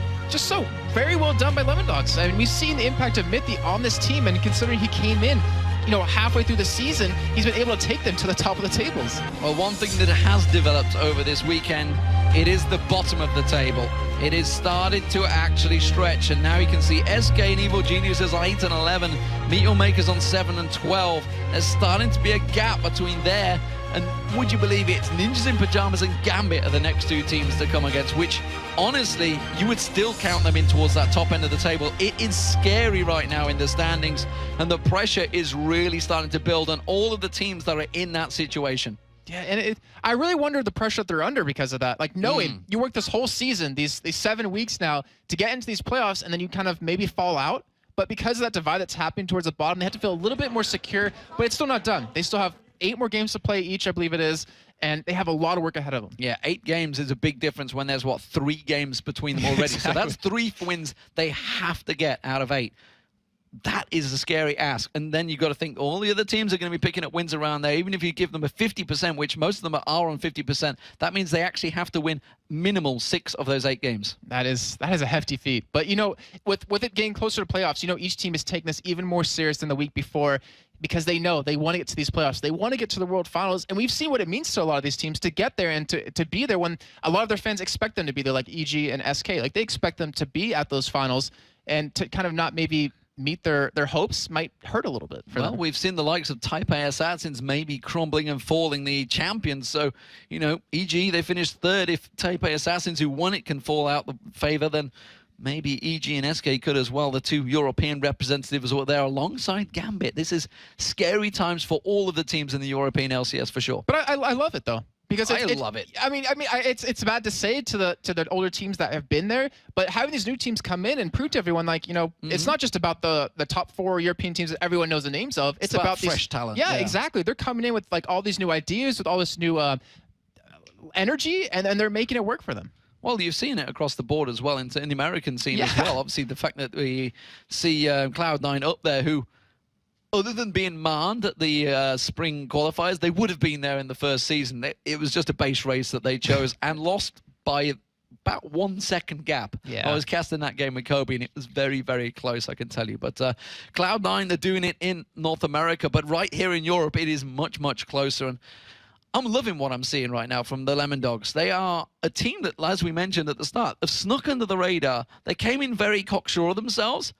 very well done by Lemondogs. I mean, we've seen the impact of Mithy on this team, and considering he came in, you know, halfway through the season, he's been able to take them to the top of the tables. Well, one thing that has developed over this weekend, it is the bottom of the table. It has started to actually stretch, and now you can see SK and Evil Geniuses on 8 and 11, Meteor Makers on 7 and 12. There's starting to be a gap between there, and would you believe it, it's Ninjas in Pajamas and Gambit are the next two teams to come against, which honestly, you would still count them in towards that top end of the table. It is scary right now in the standings, and the pressure is really starting to build on all of the teams that are in that situation. Yeah, and I really wonder the pressure that they're under because of that. Like, knowing you work this whole season, these 7 weeks now, to get into these playoffs, and then you kind of maybe fall out. But because of that divide that's happening towards the bottom, they have to feel a little bit more secure, but it's still not done. They still have 8 more games to play each, I believe it is, and they have a lot of work ahead of them. Yeah, 8 games is a big difference when there's, what, 3 games between them already. Exactly. So that's 3 wins they have to get out of 8. That is a scary ask. And then you've got to think all the other teams are going to be picking up wins around there. Even if you give them a 50%, which most of them are on 50%, that means they actually have to win minimal 6 of those 8 games. That is a hefty feat. But, you know, with it getting closer to playoffs, you know, each team is taking this even more serious than the week before, because they know they want to get to these playoffs. They want to get to the World Finals, and we've seen what it means to a lot of these teams to get there and to be there when a lot of their fans expect them to be there, like EG and SK. Like, they expect them to be at those finals, and to kind of not maybe meet their hopes might hurt a little bit for them. We've seen the likes of Taipei Assassins maybe crumbling and falling, the champions. So, you know, EG, they finished 3rd. If Taipei Assassins, who won it, can fall out the favor, then maybe EG and SK could as well. The 2 European representatives are there alongside Gambit. This is scary times for all of the teams in the European LCS for sure. But I love it, though. Because I love it. I mean, it's bad to say to the older teams that have been there, but having these new teams come in and prove to everyone, like, you know, it's not just about the top 4 European teams that everyone knows the names of. It's about fresh talent. Yeah, exactly. They're coming in with like all these new ideas, with all this new energy, and they're making it work for them. Well, you've seen it across the board as well in the American scene as well. Obviously, the fact that we see Cloud9 up there, who, other than being manned at the spring qualifiers, they would have been there in the first season. It was just a base race that they chose and lost by about 1 second gap. Yeah. I was casting that game with Kobe, and it was very, very close, I can tell you. But Cloud9, they're doing it in North America, but right here in Europe, it is much, much closer. And I'm loving what I'm seeing right now from the Lemondogs. They are a team that, as we mentioned at the start, have snuck under the radar. They came in very cocksure of themselves.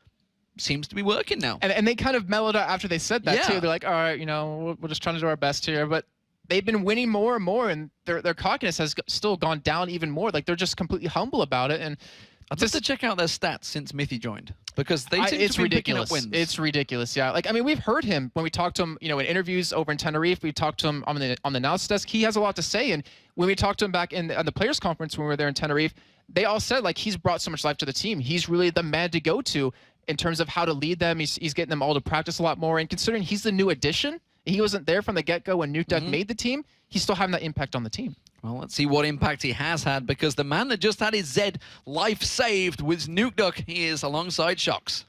Seems to be working now. And they kind of mellowed out after they said that, too. They're like, all right, you know, we're just trying to do our best here. But they've been winning more and more, and their cockiness has still gone down even more. Like, they're just completely humble about it. And I'd love to check out their stats since Mithy joined, because they seem to be picking up wins. It's ridiculous, yeah. Like, I mean, we've heard him when we talked to him, you know, in interviews over in Tenerife. We talked to him on the analysis desk. He has a lot to say, and when we talked to him back on the players' conference when we were there in Tenerife, they all said, like, he's brought so much life to the team. He's really the man to go to. in terms of how to lead them. He's getting them all to practice a lot more. And considering he's the new addition, he wasn't there from the get-go when Nukeduck made the team, he's still having that impact on the team. Well, let's see what impact he has had, because the man that just had his Z life saved was Nukeduck. He is alongside Shox.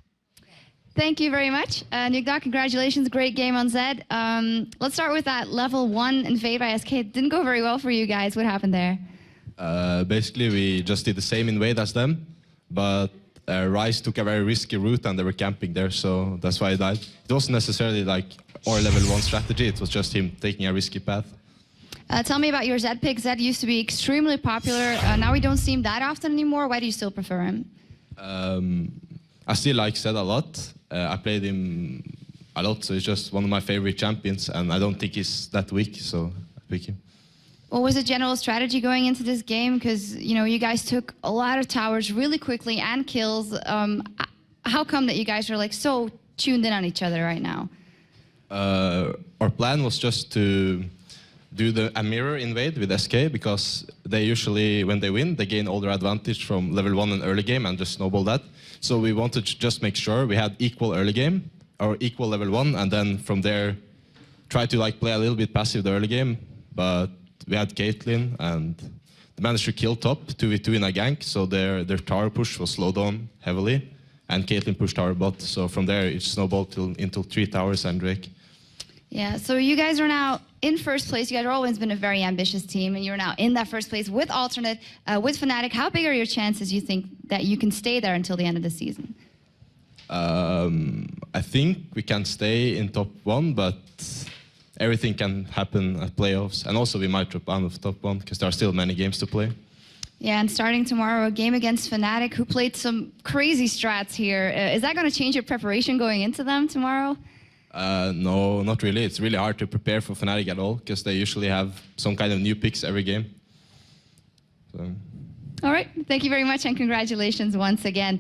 Thank you very much. Nukeduck, congratulations. Great game on Zed. Let's start with that level 1 invade by SK. It didn't go very well for you guys. What happened there? Basically, we just did the same invade as them, but Ryze took a very risky route and they were camping there, so that's why I died. It wasn't necessarily like our level 1 strategy, it was just him taking a risky path. Tell me about your Zed pick. Zed used to be extremely popular. Now we don't see him that often anymore. Why do you still prefer him? I still like Zed a lot. I played him a lot, so he's just one of my favorite champions, and I don't think he's that weak, so I pick him. What was the general strategy going into this game? Because, you know, you guys took a lot of towers really quickly and kills. How come that you guys are like so tuned in on each other right now? Our plan was just to do a mirror invade with SK, because they usually, when they win, they gain all their advantage from level 1 in early game and just snowball that. So we wanted to just make sure we had equal early game, or equal level 1, and then from there try to like play a little bit passive the early game. But we had Caitlyn, and they managed to kill top 2v2 in a gank, so their tower push was slowed down heavily, and Caitlyn pushed tower bot, so from there it snowballed into 3 towers and Drake. Yeah, so you guys are now in first place. You guys have always been a very ambitious team, and you're now in that first place with Alternate, with Fnatic. How big are your chances, you think, that you can stay there until the end of the season? I think we can stay in top 1, but everything can happen at playoffs. And also we might drop out of top 1, because there are still many games to play. Yeah, and starting tomorrow, a game against Fnatic, who played some crazy strats here. Is that going to change your preparation going into them tomorrow? No, not really. It's really hard to prepare for Fnatic at all, because they usually have some kind of new picks every game. So. All right, thank you very much, and congratulations once again.